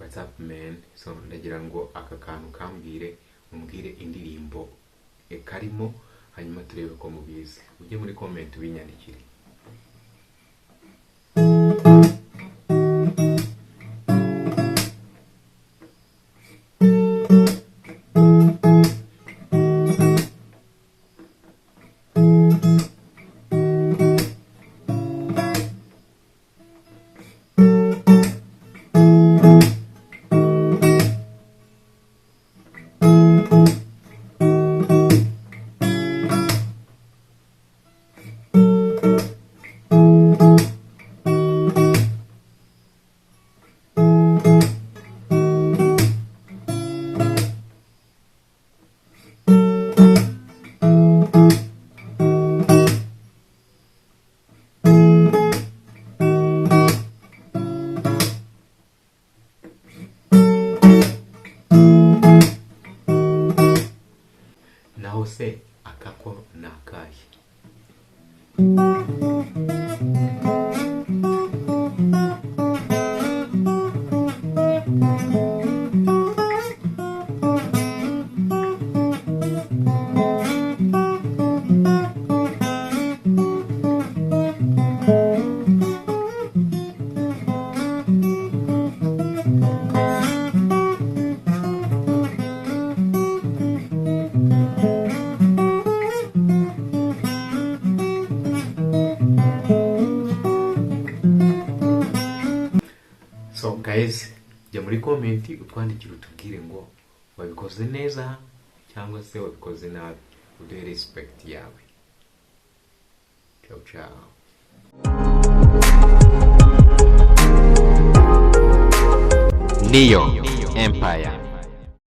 What's up man? So ndagira ngo aka kantu kambwire umbwire indirimbo karimo hanyuma turebe ko mubizi. Ujye muri comment binyandikire. Naho se akako nakaye. So guys, jya muri comment utwandikira utubwire ngo wabikoze neza cyangwa se wabikoze nabi, uduhe respect yawe. Ciao ciao. Neo Empire.